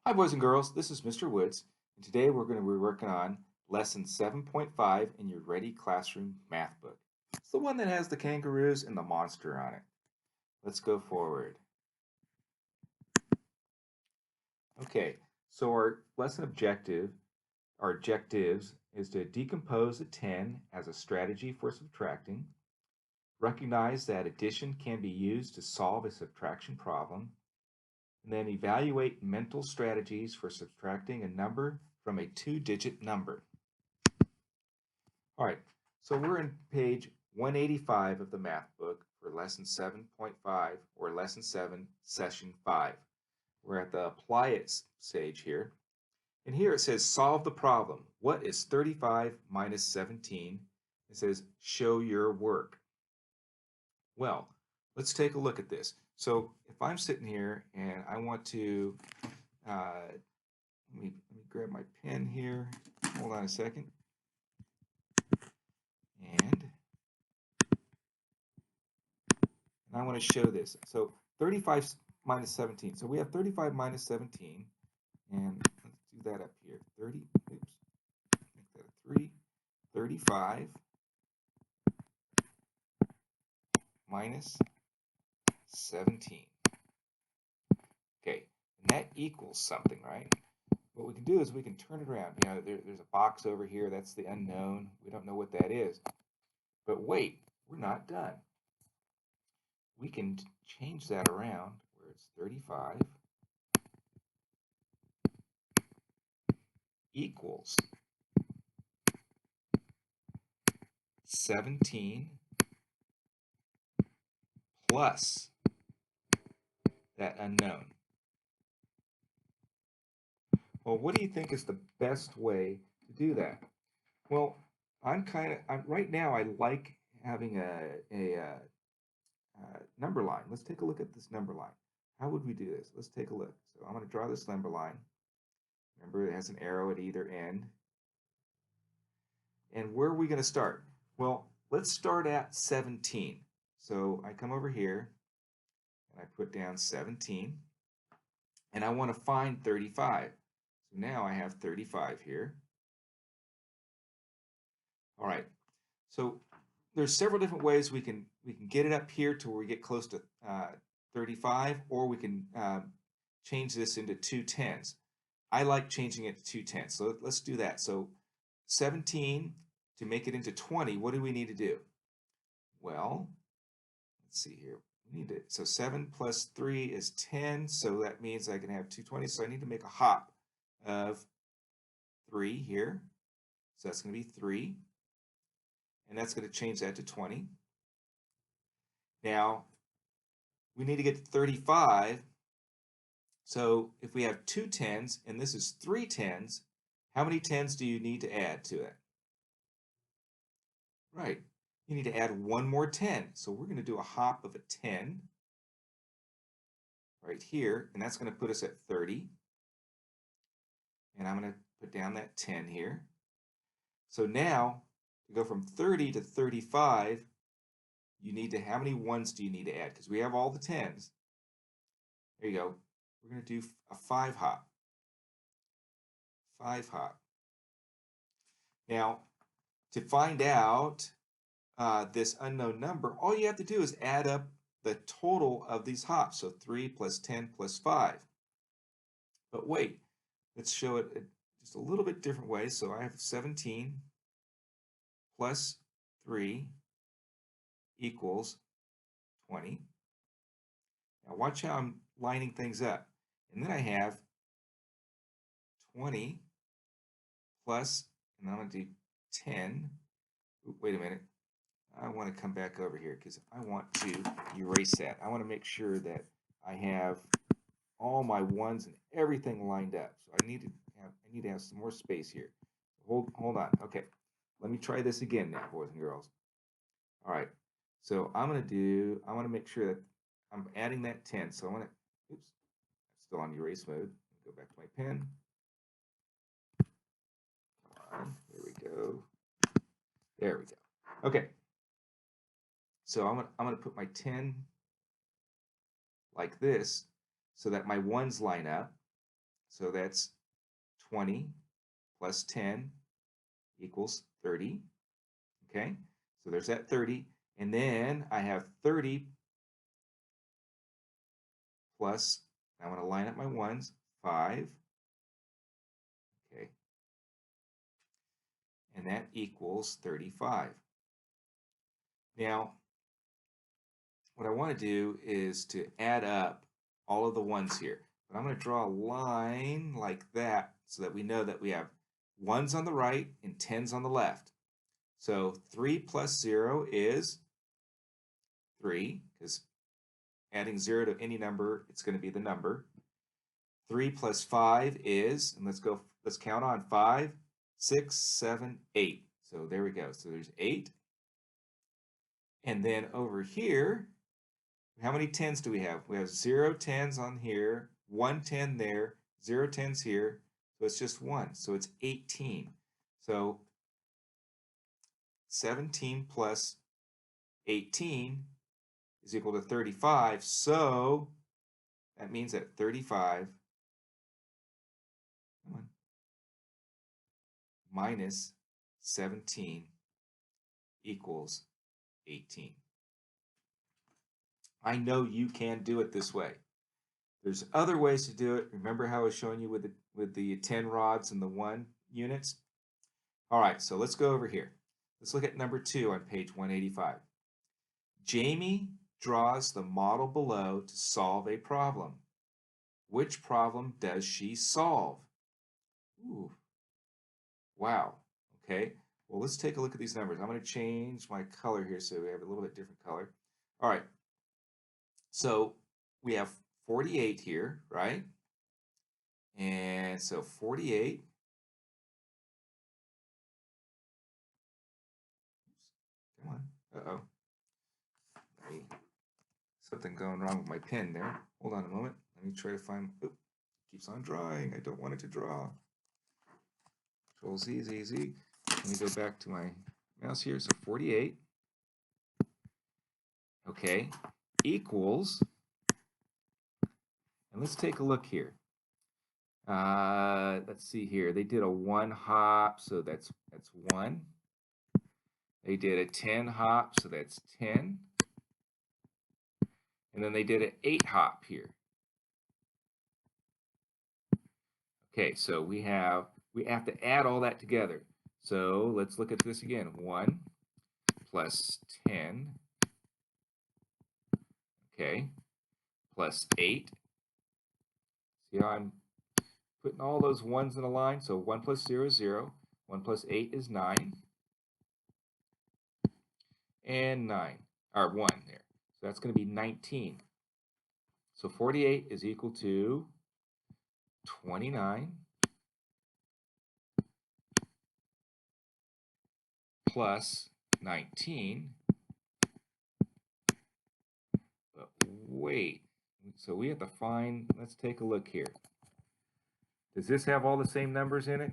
Hi, boys and girls. This is Mr. Woods, and today we're going to be working on Lesson 7.5 in your Ready Classroom math book. It's the one that has the kangaroos and the monster on it. Let's go forward. Okay, so our lesson our objectives, is to decompose a 10 as a strategy for subtracting, recognize that addition can be used to solve a subtraction problem, and then evaluate mental strategies for subtracting a number from a two-digit number. All right, so we're in page 185 of the math book for lesson 7.5 or lesson 7, session 5. We're at the apply it stage here. And here it says solve the problem. What is 35 minus 17? It says show your work. Well, let's take a look at this. So if I'm sitting here and I want to, let me grab my pen here. Hold on a second. And I want to show this. So 35 minus 17. So we have 35 minus 17. And let's do that up here. 30, oops, make that a 3. 35 minus 17. Okay, and that equals something, right? What we can do is we can turn it around. You know, there's a box over here. That's the unknown. We don't know what that is. But wait, we're not done. We can change that around where it's 35 equals 17 plus that unknown. Well, what do you think is the best way to do that? Well, right now I like having a number line. Let's take a look at this number line. How would we do this? Let's take a look. So I'm going to draw this number line. Remember, it has an arrow at either end. And where are we going to start? Well, let's start at 17. So I come over here and I put down 17. And I want to find 35. So now I have 35 here. All right. So there's several different ways we can get it up here to where we get close to 35, or we can change this into two tens. I like changing it to two tens. So let's do that. So 17, to make it into 20, what do we need to do? Well, let's see here. We need to, so 7 plus 3 is 10, so that means I can have two 20s. So I need to make a hop of 3 here. So that's going to be 3. And that's going to change that to 20. Now, we need to get to 35. So if we have two tens, and this is three tens, how many tens do you need to add to it? Right, you need to add one more 10. So we're going to do a hop of a 10 right here, and that's going to put us at 30. And I'm going to put down that 10 here. So now, to go from 30 to 35, you need to, how many ones do you need to add? Because we have all the tens. There you go. We're going to do a 5 hop. 5 hop. Now, to find out this unknown number, all you have to do is add up the total of these hops. So 3 plus 10 plus 5. But wait, let's show it just a little bit different way. So I have 17 plus 3 equals 20. Now watch how I'm lining things up. And then I have 20 plus, and I'm going to do 10. Ooh, wait a minute. I want to come back over here because I want to erase that. I want to make sure that I have all my ones and everything lined up. So I need to have some more space here. Hold on. Okay. Let me try this again now, boys and girls. All right. So I want to make sure that I'm adding that 10. So I want to, oops, I'm still on erase mode. Go back to my pen. Come on. There we go. There we go. Okay. So I'm gonna put my 10 like this so that my ones line up. So that's 20 plus 10 equals 30. Okay, so there's that 30. And then I have 30 plus, I want to line up my ones, 5. Okay, and that equals 35. Now, what I want to do is to add up all of the ones here. But I'm going to draw a line like that so that we know that we have ones on the right and tens on the left. So 3 plus 0 is 3, because adding 0 to any number, it's going to be the number. 3 plus 5 is, and let's count on 5, 6, 7, 8. So there we go. So there's 8. And then over here, how many tens do we have? We have 0 tens on here, 1 10 there, 0 tens here. So it's just 1. So it's 18. So 17 plus 18 is equal to 35. So that means that 35, come on, minus 17 equals 18. I know you can do it this way. There's other ways to do it. Remember how I was showing you with the 10 rods and the 1 units? All right, so let's go over here. Let's look at number 2 on page 185. Jamie draws the model below to solve a problem. Which problem does she solve? Ooh, wow. Okay, well, let's take a look at these numbers. I'm going to change my color here so we have a little bit different color. All right, so we have 48 here, right? And so 48. Come on. Uh-oh. Something going wrong with my pen there. Hold on a moment. Let me try to find. Oop, keeps on drawing. I don't want it to draw. Control Z, Z, Z. Let me go back to my mouse here. So 48. Okay. Equals. And let's take a look here. Let's see here. They did a 1 hop, so that's 1. They did a 10 hop, so that's 10. And then they did an 8 hop here. Okay, so we have to add all that together. So let's look at this again. 1 plus 10, okay, plus 8. See how I'm putting all those ones in a line? So 1 plus 0 is 0. 1 plus 8 is 9. And 9, or 1 there. So that's going to be 19. So 48 is equal to 29 plus 19. But wait, so we have to find, let's take a look here. Does this have all the same numbers in it?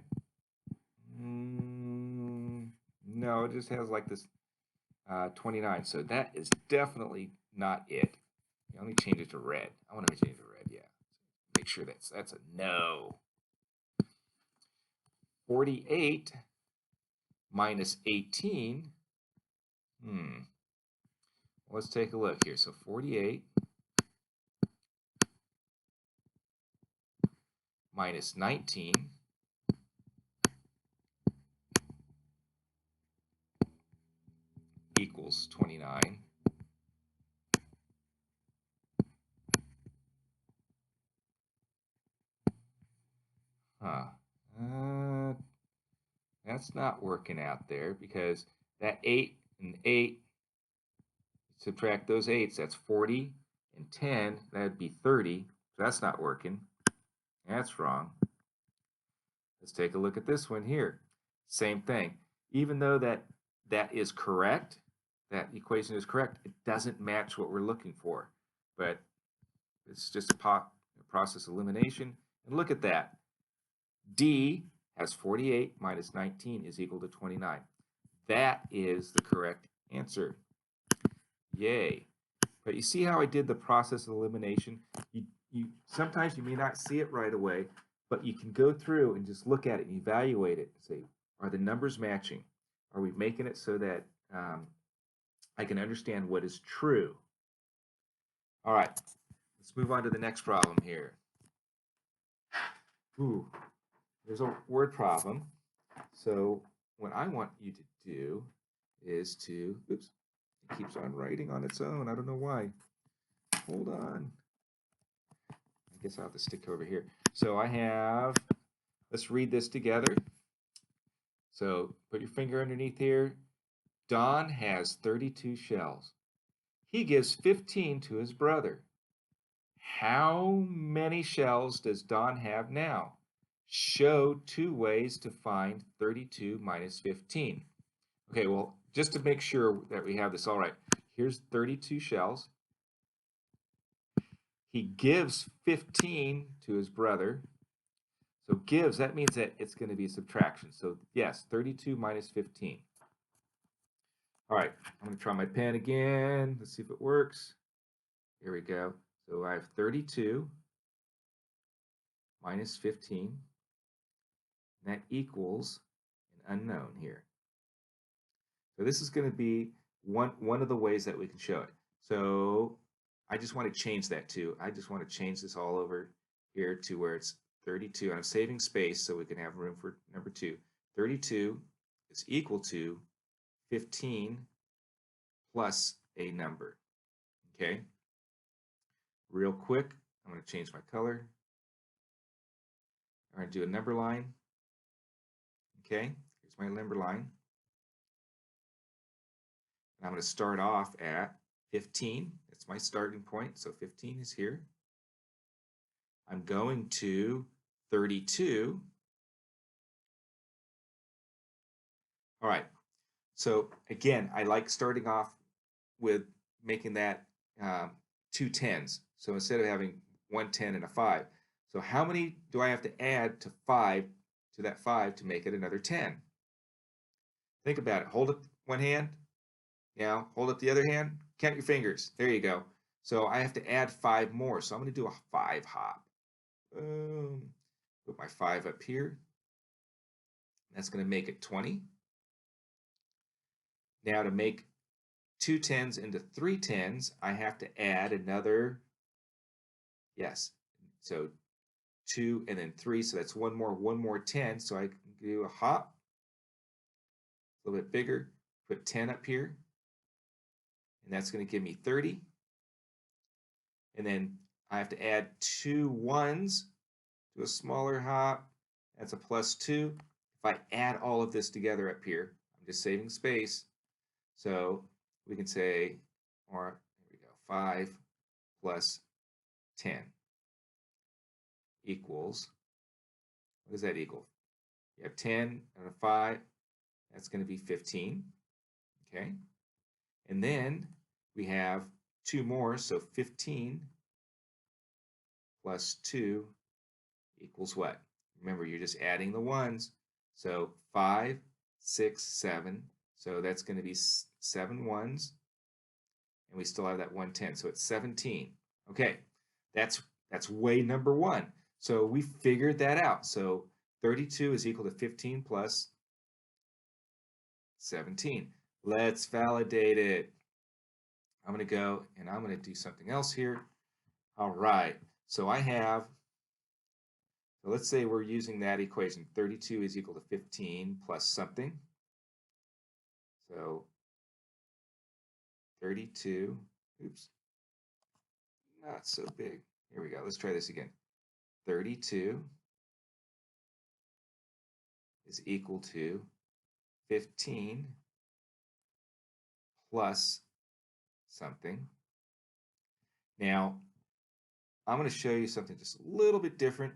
No, it just has like this 29. So that is definitely not it. Let me change it to red. I want to change it to red, yeah. Make sure that's a no. 48 minus 18. Let's take a look here. So 48 minus 19 equals 29. That's not working out there because that 8 and 8, subtract those 8s, that's 40, and 10, that'd be 30. So that's not working. That's wrong. Let's take a look at this one here. Same thing. Even though that is correct, that equation is correct, it doesn't match what we're looking for. But it's just a process elimination. And look at that. D has 48 minus 19 is equal to 29. That is the correct answer. Yay. But you see how I did the process of elimination? Sometimes you may not see it right away, But you can go through and just look at it and evaluate it and say, are the numbers matching? Are we making it so that I can understand what is true? All right, let's move on to the next problem here. Ooh, there's a word problem. So what I want you to do is to, oops, it keeps on writing on its own. I don't know why. Hold on. I guess I'll have to stick over here. So I have, let's read this together. So put your finger underneath here. Don has 32 shells. He gives 15 to his brother. How many shells does Don have now? Show 2 ways to find 32 minus 15. Okay, well, just to make sure that we have this all right, here's 32 shells. He gives 15 to his brother. So gives, that means that it's going to be a subtraction. So yes, 32 minus 15. All right, I'm going to try my pen again. Let's see if it works. Here we go. So I have 32 minus 15. And that equals an unknown here. So this is going to be one of the ways that we can show it. So I just want to change that to, I just want to change this all over here to where it's 32. And I'm saving space so we can have room for number 2. 32 is equal to 15 plus a number. Okay. Real quick, I'm going to change my color. I'm going to do a number line. Okay. Here's my number line. And I'm going to start off at 15. That's my starting point. So 15 is here. I'm going to 32. All right. So again, I like starting off with making that 2 10s. So instead of having 1 10 and a 5. So how many do I have to add to 5 to that 5 to make it another 10? Think about it. Hold up one hand. Now hold up the other hand. Count your fingers. There you go. So I have to add 5 more. So I'm going to do a 5 hop. Boom. Put my 5 up here. That's going to make it 20. Now to make 2 10s into 3 10s, I have to add another, yes, so 2 and then 3, so that's one more 10, so I can do a hop, a little bit bigger, put 10 up here, and that's going to give me 30. And then I have to add 2 1s to a smaller hop, that's a plus 2. If I add all of this together up here, I'm just saving space, so we can say, or here we go, 5 plus 10 equals, what does that equal? You have 10 and a 5, that's going to be 15, okay? And then we have 2 more, so 15 plus 2 equals what? Remember, you're just adding the ones. So 5, 6, 7, so that's going to be 7 ones, and we still have that 1 10, so it's 17. Okay, that's way number 1. So we figured that out. So 32 is equal to 15 plus 17. Let's validate it. I'm going to go and I'm going to do something else here. All right, so I have, so let's say we're using that equation. 32 is equal to 15 plus something. So 32, oops, not so big. Here we go. Let's try this again. 32 is equal to 15 plus something. Now, I'm going to show you something just a little bit different.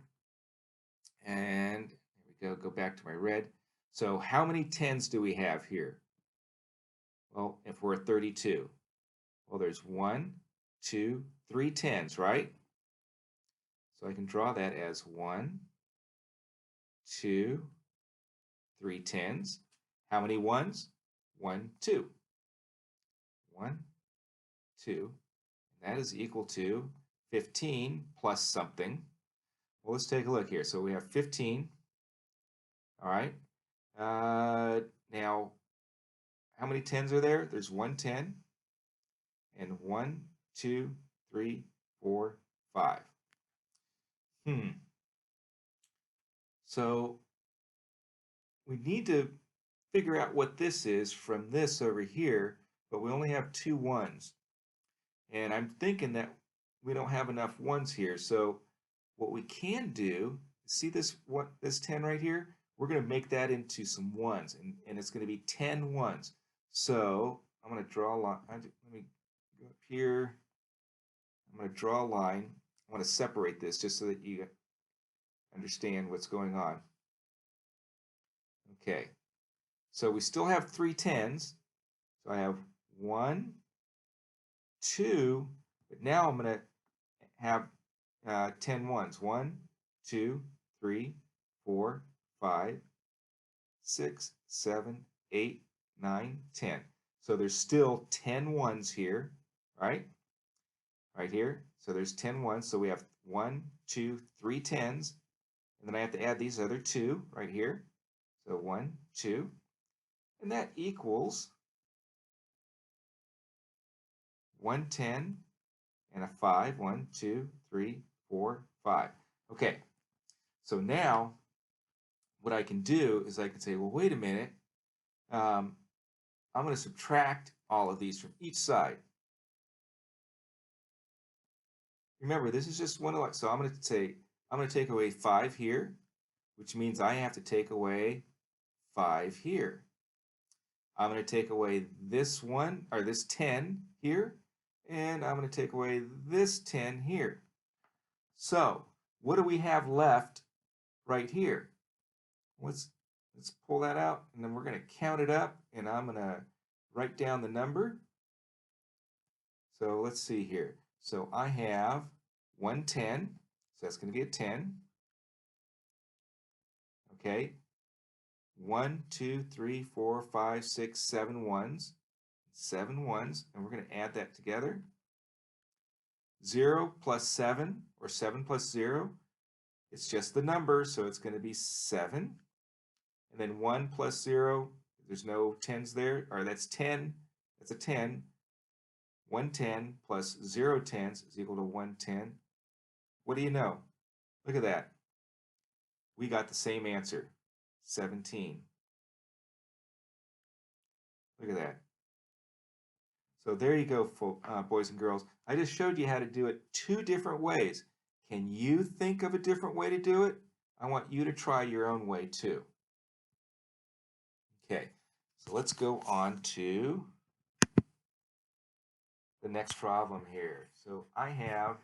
And here we go back to my red. So how many 10s do we have here? Well, if we're at 32, well, there's 1, 2, 3 10s, right? So I can draw that as 1, 2, 3 10s. How many ones? 1, 2. 1, 2. And that is equal to 15 plus something. Well, let's take a look here. So we have 15. All right. Now, how many tens are there? There's one 10 and 1, 2, 3, 4, 5. So we need to figure out what this is from this over here, but we only have two ones. And I'm thinking that we don't have enough ones here. So what we can do, see this 10 right here? We're going to make that into some ones, and it's going to be 10 ones. So I'm going to draw a line. Let me go up here. I'm going to draw a line. I want to separate this just so that you understand what's going on. Okay, so we still have three tens. So I have 1, 2, but now I'm going to have 10 ones. 1, 2, 3, 4, 5, 6, 7, 8, 9, 10. So there's still 10 ones here, right? Right here. So there's 10 ones. So we have 1, 2, 3 tens. And then I have to add these other two right here. So 1, 2. And that equals 110 and a 5. 1, 2, 3, 4, 5. Okay. So now what I can do is I can say, well, wait a minute. I'm going to subtract all of these from each side. Remember, this is just one of, so I'm going to take away 5 here, which means I have to take away 5 here. I'm going to take away this one, or this 10 here, and I'm going to take away this 10 here. So what do we have left right here? Let's pull that out, and then we're going to count it up, and I'm going to write down the number. So let's see here. So I have 110, so that's going to be a 10. Okay, 1, 2, 3, 4, 5, 6, 7 ones, 7 ones, and we're going to add that together. 0 plus 7, or 7 plus 0, it's just the number, so it's going to be 7. And then 1 plus 0, there's no 10s there, or that's 10, that's a 10. 110 plus 0 tens is equal to 110. What do you know? Look at that. We got the same answer, 17. Look at that. So there you go, boys and girls. I just showed you how to do it 2 different ways. Can you think of a different way to do it? I want you to try your own way too. Okay, so let's go on to the next problem here. So I have,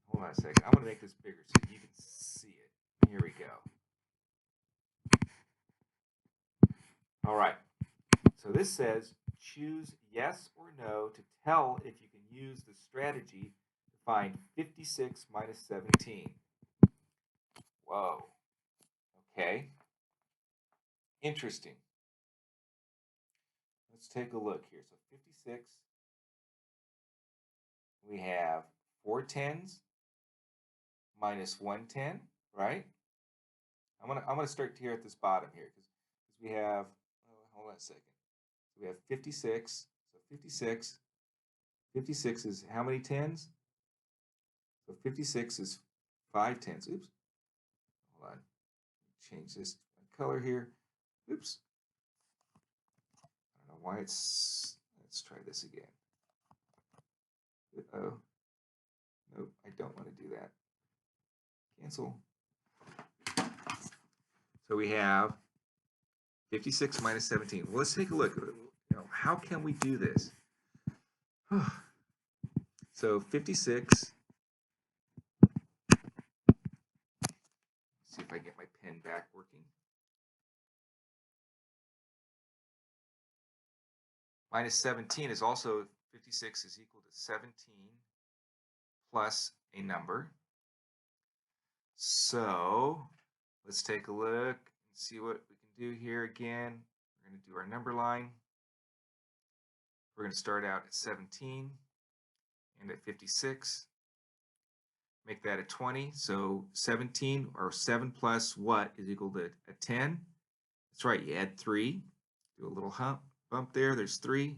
hold on a second, I'm going to make this bigger so you can see it. Here we go. All right, so this says choose yes or no to tell if you can use the strategy to find 56 minus 17. Whoa, okay, interesting. Let's take a look here. So 56, we have 4 tens minus 110, right? I'm gonna start here at this bottom here because we have, hold on a second. So we have 56. So 56 is how many tens? So 56 is 5 tens. Oops. Hold on. Change this color here. Oops. I don't know why it's, let's try this again. Uh-oh. Nope, I don't want to do that. Cancel. So we have 56 minus 17. Well, let's take a look. How can we do this? So 56. See if I get my pen back working. Minus 17 is also 56 is equal to 17 plus a number. So let's take a look and see what we can do here again. We're going to do our number line. We're going to start out at 17 and at 56. make that a 20. So 17 or 7 plus what is equal to a 10? That's right, you add 3. Do a little bump there. There's 3.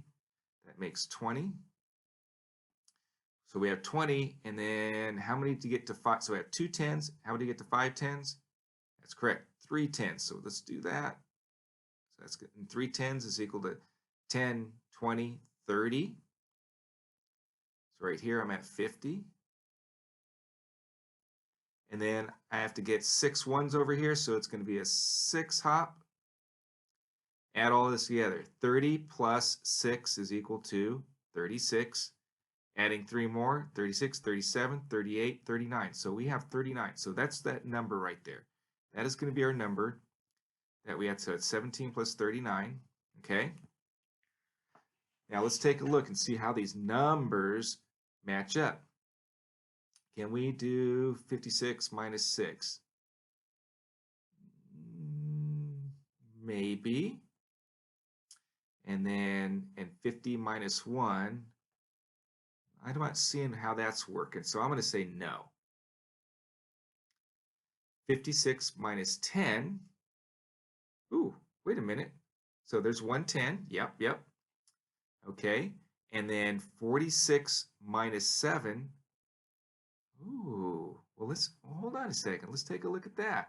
That makes 20. So we have 20, and then how many to get to 5? So we have 2 tens. How many to get to 5 tens? That's correct, 3 tens. So let's do that. So that's good. And 3 tens is equal to 10, 20, 30. So right here I'm at 50. And then I have to get 6 ones over here, so it's going to be a 6 hop. Add all this together. 30 plus 6 is equal to 36. Adding 3 more, 36, 37, 38, 39. So we have 39. So that's that number right there. That is going to be our number that we had. So it's 17 plus 39. Okay. Now let's take a look and see how these numbers match up. Can we do 56 minus 6? Maybe. And then 50 minus 1. I'm not seeing how that's working, so I'm going to say no. 56 minus 10. Ooh, wait a minute. So there's 110. Yep. Okay. And then 46 minus 7. Ooh, well, hold on a second. Let's take a look at that.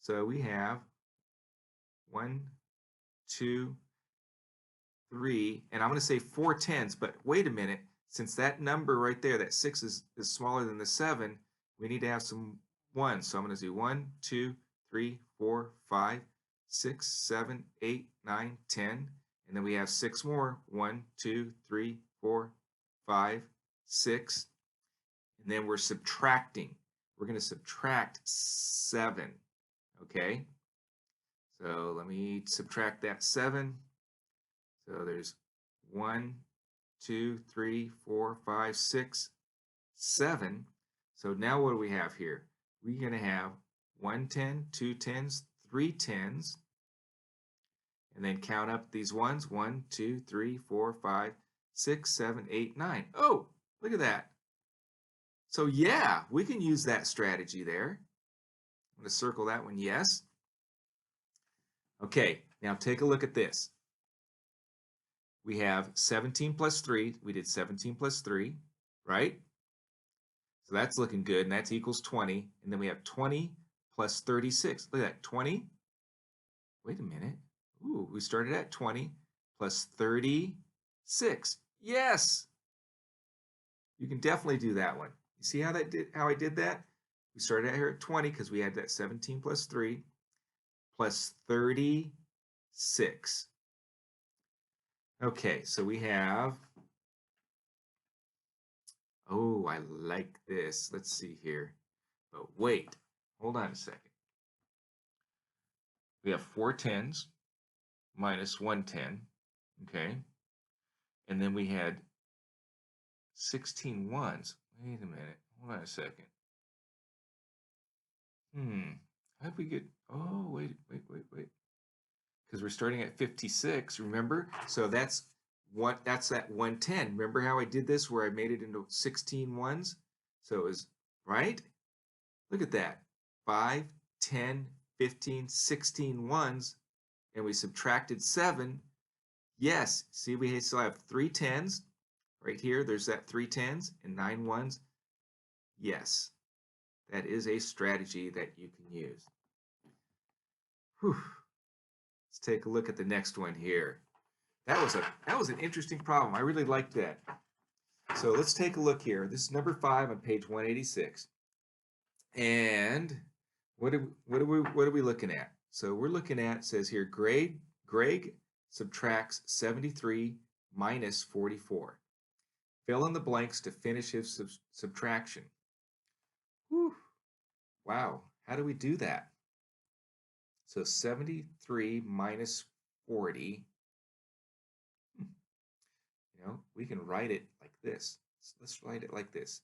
So we have 1, 2, 3, and I'm going to say 4 tens, but wait a minute. Since that number right there, that 6 is smaller than the 7, we need to have some 1s. So I'm going to do 1, 2, 3, 4, 5, 6, 7, 8, 9, 10. And then we have 6 more. 1, 2, 3, 4, 5, 6. And then we're subtracting. We're going to subtract 7. Okay? So let me subtract that 7. So there's 1, 2, 3, 4, 5, 6, 7. So now what do we have here? We're going to have 1 10, 2 tens, 3 tens. And then count up these ones. 1, 2, 3, 4, 5, 6, 7, 8, 9. Oh, look at that. So yeah, we can use that strategy there. I'm going to circle that one, yes. Okay, now take a look at this. We have 17 plus 3. We did 17 plus 3, right? So that's looking good, and that equals 20. And then we have 20 plus 36. Look at that, 20. Wait a minute. Ooh, we started at 20 plus 36. Yes! You can definitely do that one. You see how I did that? We started out here at 20 because we had that 17 plus 3 plus 36. Okay, so we have, oh, I like this. Let's see here. But wait, hold on a second. We have 4 tens minus 1 10, okay? And then we had 16 ones. Wait a minute, hold on a second. How did we get, oh, wait. Because we're starting at 56, remember? So that's that 110. Remember how I did this where I made it into 16 ones? So it was, right? Look at that. 5, 10, 15, 16 ones, and we subtracted 7. Yes, see, we still have 3 tens. Right here, there's that 3 tens and 9 ones. Yes, that is a strategy that you can use. Whew. Let's take a look at the next one here. That was an interesting problem. I really liked that. So let's take a look here. This is number 5 on page 186. And what are we looking at? So we're looking at, says here, Greg subtracts 73 minus 44. Fill in the blanks to finish his subtraction. Whew. Wow, how do we do that? So 73 minus 40. We can write it like this. Let's write it like this.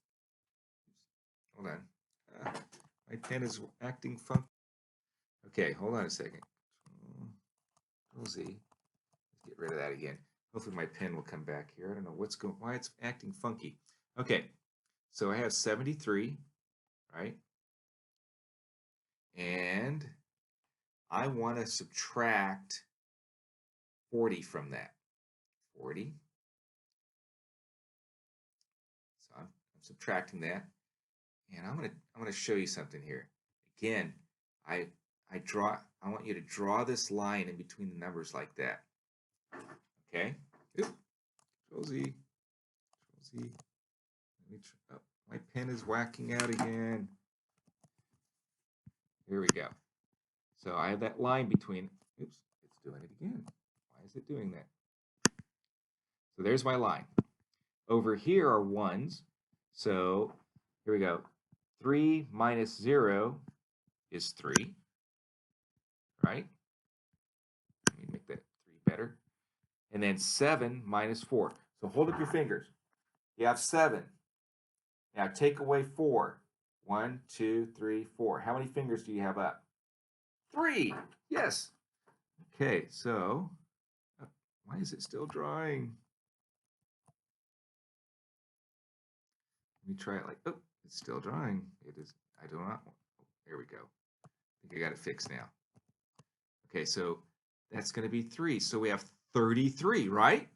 Hold on. My pen is acting funky. Okay, hold on a second. Z. Let's get rid of that again. Hopefully my pen will come back here. I don't know why it's acting funky. Okay, So I have 73, right? And I want to subtract 40 from that. 40. So I'm subtracting that. And I'm gonna show you something here. Again, I I want you to draw this line in between the numbers like that. Okay? Oop, Control Z. Oh, my pen is whacking out again. Here we go. So I have that line between, oops, it's doing it again. Why is it doing that? So there's my line. Over here are ones. So here we go. 3 minus 0 is 3, right? Let me make that 3 better. And then 7 minus 4. So hold up your fingers. You have 7. Now take away 4. 1, 2, 3, 4. How many fingers do you have up? 3. Yes. Okay, so why is it still drawing? Let me try it like, oh, it's still drawing. It is, I do not, oh, there we go. I think I got it fixed now. Okay, so that's going to be 3. So we have 33, right?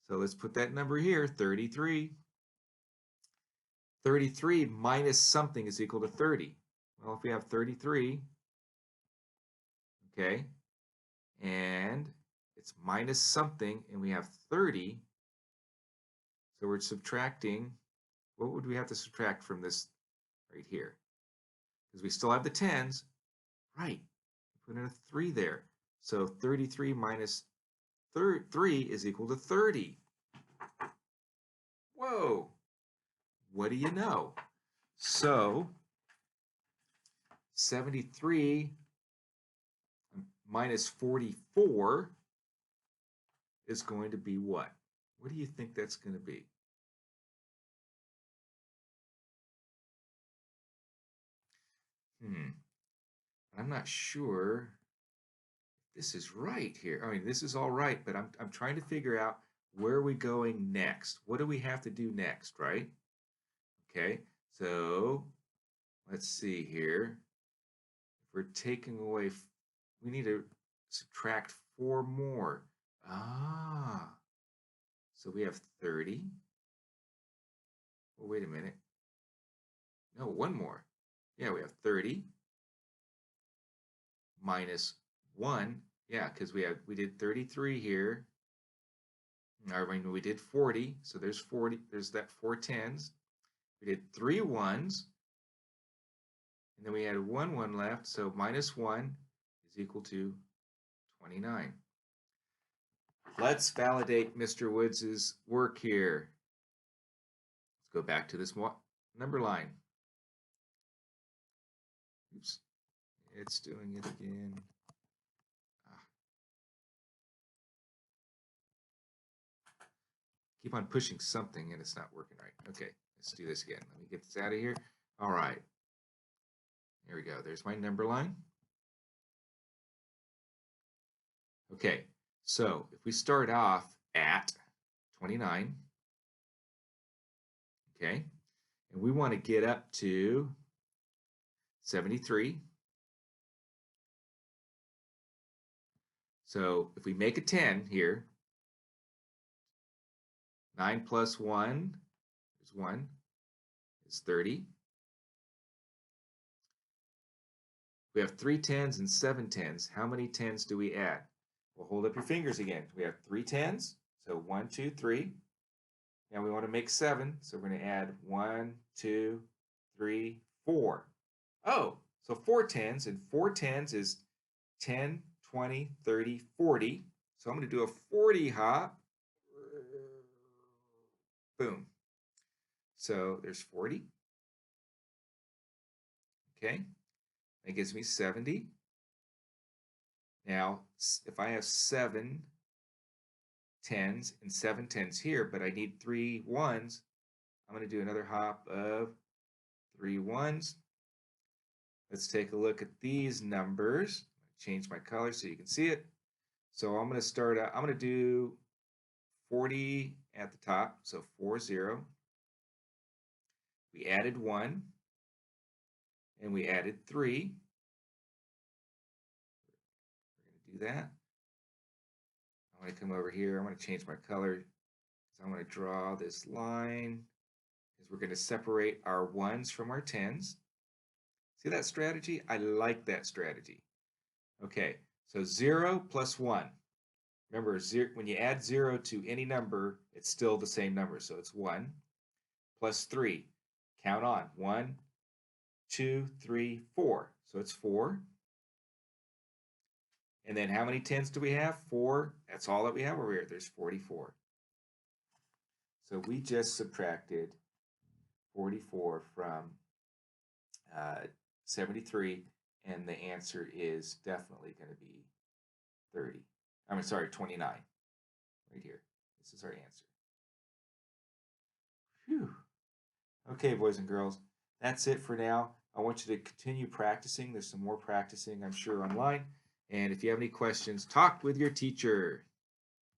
So let's put that number here, 33. 33 minus something is equal to 30. Well, if we have 33, okay, and it's minus something, and we have 30, so we're subtracting, what would we have to subtract from this right here? Because we still have the tens, right, put in a 3 there. So 33 minus 3 is equal to 30. Whoa, what do you know? So 73 minus 44 is going to be what? What do you think that's going to be? I'm not sure this is right here. I mean, this is all right, but I'm trying to figure out where are we going next? What do we have to do next, right? Okay, so let's see here. If we're taking away, we need to subtract 4 more. Ah, so we have 30. Well, wait a minute. No, 1 more. Yeah, we have 30 minus 1. Yeah, because we did 33 here. I mean, we did 40, so there's 40. There's that 4 tens. We did 3 ones, and then we had 1 left. So minus 1 is equal to 29. Let's validate Mr. Woods' work here. Let's go back to this number line. Oops, it's doing it again. Keep on pushing something and it's not working right. Okay, let's do this again. Let me get this out of here. All right. Here we go. There's my number line. Okay, so if we start off at 29, okay, and we want to get up to 73. So if we make a 10 here, 9 plus 1 is 1, is 30. We have 3 tens and 7 tens. How many tens do we add? Well, hold up your fingers again. We have 3 tens, so 1, 2, 3. Now we want to make 7, so we're going to add 1, 2, 3, 4. Oh, so 4 tens, and 4 tens is 10, 20, 30, 40. So I'm going to do a 40 hop. Boom. So there's 40. Okay. That gives me 70. Now, if I have 7 tens and 7 tens here, but I need 3 ones, I'm going to do another hop of 3 ones. Let's take a look at these numbers. Change my color so you can see it. So I'm going to start out, I'm going to do 40 at the top, so 40. We added 1, and we added 3. We're going to do that. I want to come over here. I want to change my color because I want to draw this line because we're going to separate our 1s from our 10s. See that strategy? I like that strategy. Okay, so 0 plus 1. Remember, when you add 0 to any number, it's still the same number. So it's 1 plus 3. Count on. 1, 2, 3, 4. So it's 4. And then how many 10s do we have? 4. That's all that we have over here. There's 44. So we just subtracted 44 from 73, and the answer is definitely going to be 30. I mean, sorry, 29. Right here. This is our answer. Phew. Okay, boys and girls, that's it for now. I want you to continue practicing. There's some more practicing, I'm sure, online. And if you have any questions, talk with your teacher.